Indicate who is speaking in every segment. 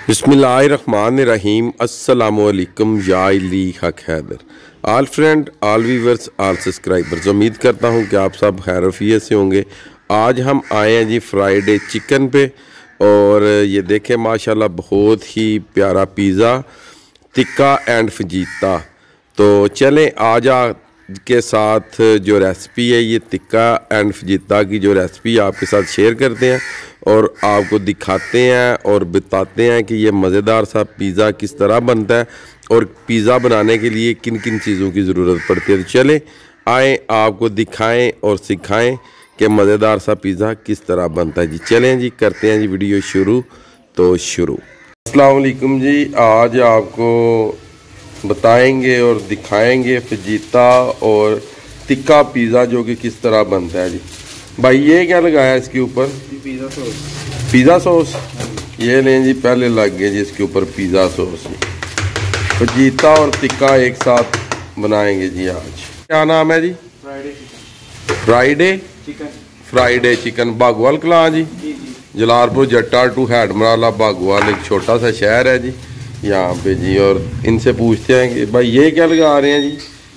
Speaker 1: बिस्मिल्लाहिर्रहमानिर्रहीम अस्सलामुअलैकुम या अली हक हैदर। आल फ्रेंड, आल व्यूवर्स, आल सब्सक्राइबर्स, उम्मीद करता हूँ कि आप सब खैरियत से होंगे। आज हम आए हैं जी फ्राइडे चिकन पे, और ये देखें माशाल्लाह बहुत ही प्यारा पिज़्ज़ा टिक्का एंड फजीता। तो चलें आज के साथ जो रेसिपी है ये टिक्का एंड फजीता की जो रेसिपी आपके साथ शेयर करते हैं और आपको दिखाते हैं और बताते हैं कि ये मज़ेदार सा पिज़्ज़ा किस तरह बनता है और पिज़्ज़ा बनाने के लिए किन किन चीज़ों की ज़रूरत पड़ती है। तो चलें आए आपको दिखाएं और सिखाएं कि मज़ेदार सा पिज़्ज़ा किस तरह बनता है जी। चलें जी करते हैं जी वीडियो शुरू। तो शुरू। अस्सलाम वालेकुम जी, आज आपको बताएंगे और दिखाएंगे फजीता और टिक्का पिज़्ज़ा जो कि किस तरह बनता है जी। भाई ये क्या लगाया इसके ऊपर?
Speaker 2: Pizza sauce.
Speaker 1: पिज़्ज़ा सॉस ये लें जी, पहले लग गए जी इसके ऊपर पिज़्ज़ा सॉस। फजीता और टिक्का एक साथ बनाएंगे जी आज। क्या नाम है जी? फ्राइडे चिकन बागवाल कलां जी, जलालपुर जट्टा टू हैडमराला बागवाल एक छोटा सा शहर है जी यहाँ पे जी। और इनसे पूछते हैं कि भाई ये क्या लगा रहे हैं जी?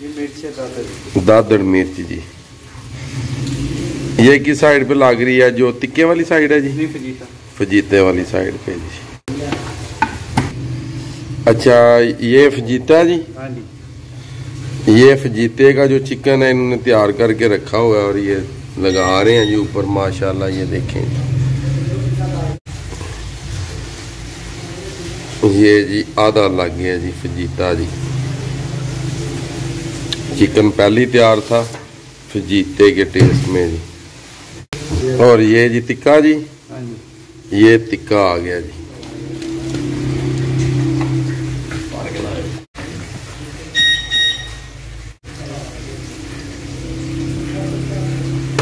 Speaker 2: ये मिर्च है,
Speaker 1: दादड़ मिर्च जी। ये किस साइड पे लग रही है? जो टिक्के वाली साइड है जी?
Speaker 2: नहीं,
Speaker 1: फजीते वाली साइड पे जी। अच्छा ये फजीता जी?
Speaker 2: हाँ जी।
Speaker 1: ये फजीते का जो चिकन है इन्होंने तैयार करके रखा हुआ है और ये लगा रहे हैं जी ऊपर माशाल्लाह। ये देखें ये जी आधा लग गया जी फजीता जी। चिकन पहले ही तैयार था फजीते के टेस्ट में जी। और ये जी टिक्का जी, ये टिक्का आ गया जी।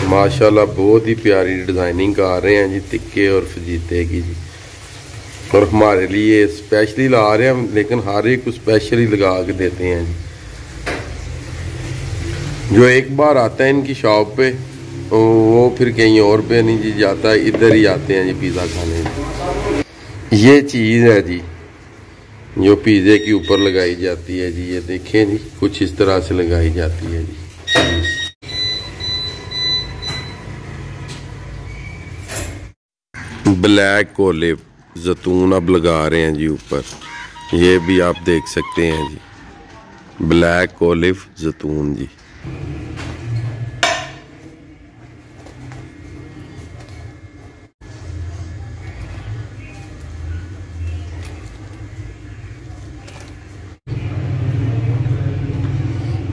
Speaker 1: माशाल्लाह बहुत ही प्यारी डिजाइनिंग कर रहे हैं जी टिक्के और फजीते की जी। और हमारे लिए स्पेशली ला रहे हैं, लेकिन हर एक को स्पेशली लगा के देते हैं जी। जो एक बार आता है इनकी शॉप पे वो फिर कहीं और पे नहीं जी जाता है, इधर ही आते हैं जी पिज़्ज़ा खाने। ये चीज़ है जी जो पिज़्ज़े के ऊपर लगाई जाती है जी। ये देखें जी कुछ इस तरह से लगाई जाती है जी। ब्लैक ओलिव जैतून अब लगा रहे हैं जी ऊपर, ये भी आप देख सकते हैं जी। ब्लैक ओलिव जैतून जी।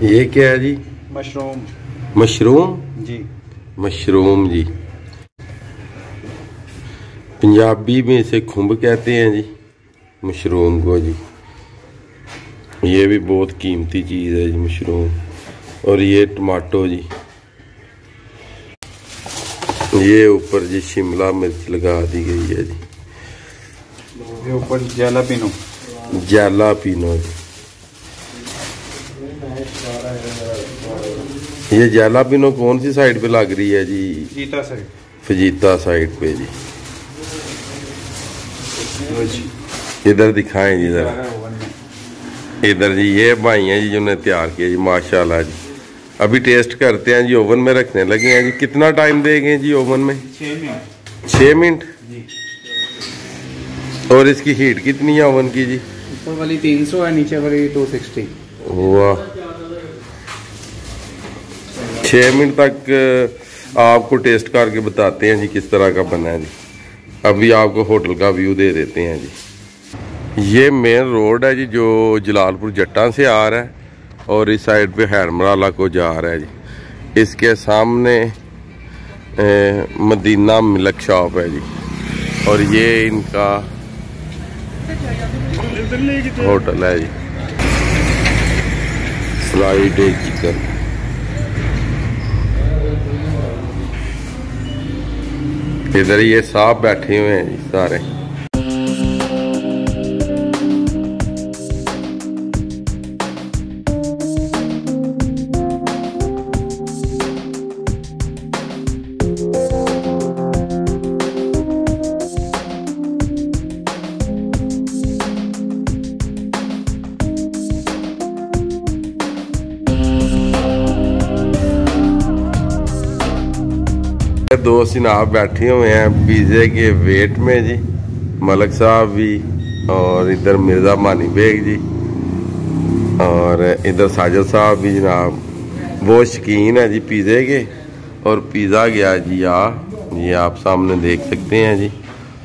Speaker 1: ये क्या है जी? मशरूम
Speaker 2: जी।
Speaker 1: मशरूम जी। पंजाबी में इसे खुंब कहते हैं जी मशरूम को जी। ये भी बहुत कीमती चीज़ है जी मशरूम। और ये टमाटो जी। ये ऊपर जी शिमला मिर्च लगा दी गई है जी।
Speaker 2: ये ऊपर जैलापिनो
Speaker 1: जी। ये जैलापिनो कौन सी साइड पे लग रही है जी? फजीता साइड पे जी। इधर दिखाएं जी जरा, इधर जी ये भाई हैं जी जिन्होंने तैयार किया जी माशाल्लाह जी। अभी टेस्ट करते हैं जी, ओवन में रखने लगे हैं जी। कितना टाइम देंगे जी ओवन में? 6 मिनट
Speaker 2: जी।
Speaker 1: और इसकी हीट कितनी है ओवन की जी?
Speaker 2: ऊपर वाली 300 है, नीचे वाली 260।
Speaker 1: वाह, 6 मिनट तक आपको टेस्ट करके बताते हैं जी किस तरह का बना है जी। अभी आपको होटल का व्यू दे देते हैं जी। ये मेन रोड है जी जो जलालपुर जट्टा से आ रहा है और इस साइड पे हैडमराला को जा रहा है जी। इसके सामने मदीना मिल्क शॉप है जी। और ये इनका होटल है जी फ्राइडे चिकन। इधर ये साहब बैठे हुए हैं जी सारे। दोस्त जनाब बैठे हुए हैं पिज़्ज़े के वेट में जी, मलक साहब भी, और इधर मिर्ज़ा मानी बेग जी, और इधर साजिद साहब भी जनाब, वो शौकीन है जी पिज़्ज़े के। और पिज़्ज़ा गया जी ये आप सामने देख सकते हैं जी,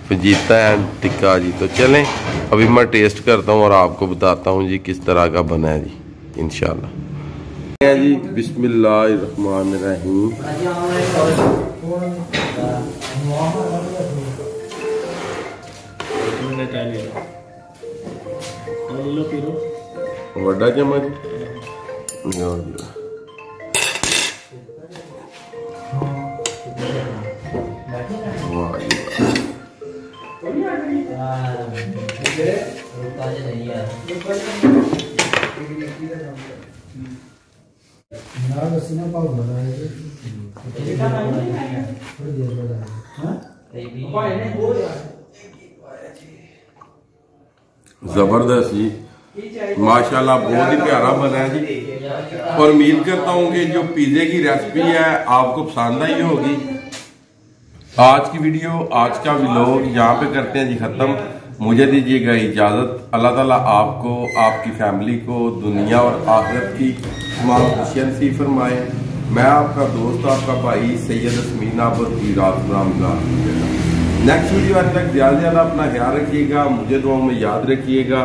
Speaker 1: फजीता एंड टिक्का जी। तो चलें अभी मैं टेस्ट करता हूँ और आपको बताता हूँ जी किस तरह का बना है जी इंशाल्लाह जी। बिस्मिल्लाहिर्रहमानिर्रहीम। वड्डा चम्मच जबरदस्त जी, माशाल्लाह बहुत ही प्यारा बना है जी। और उम्मीद करता हूँ कि जो पिज़्ज़े की रेसिपी है आपको पसंद आई होगी। आज की वीडियो, आज का व्लॉग यहाँ पे करते हैं जी खत्म। मुझे दीजिएगा इजाजत। अल्लाह ताला आपको, आपकी फैमिली को दुनिया और आखिरत की तमाम खुशियां नसीब फरमाए। मैं आपका दोस्त, आपका भाई सैयद अस्मीन नेक्स्ट वीडियो आने तक ज़्यादा से ज़्यादा अपना ख्याल रखिएगा, मुझे दुआओं में याद रखिएगा।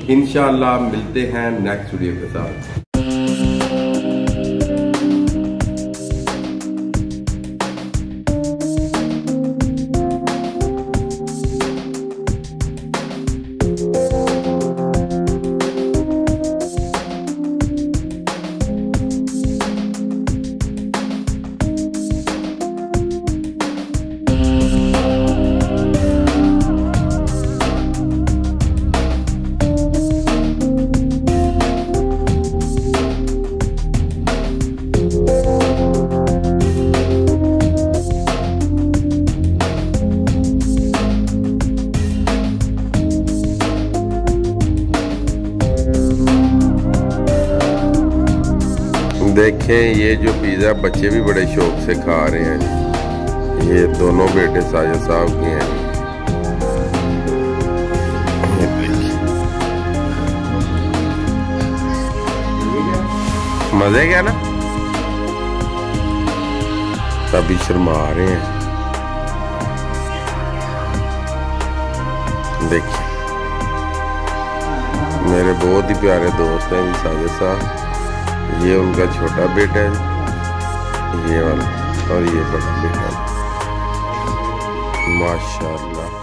Speaker 1: इंशाल्लाह मिलते हैं नेक्स्ट वीडियो के साथ। देखें ये जो पिज़्ज़ा बच्चे भी बड़े शौक से खा रहे हैं। ये दोनों बेटे साजिद साहब के हैं। मजे क्या ना, सभी शर्मा रहे हैं। देखिए मेरे बहुत ही प्यारे दोस्त हैं जी साजिद साहब। ये उनका छोटा बेटा है, ये वाला, और ये बड़ा बेटा है। माशाल्लाह।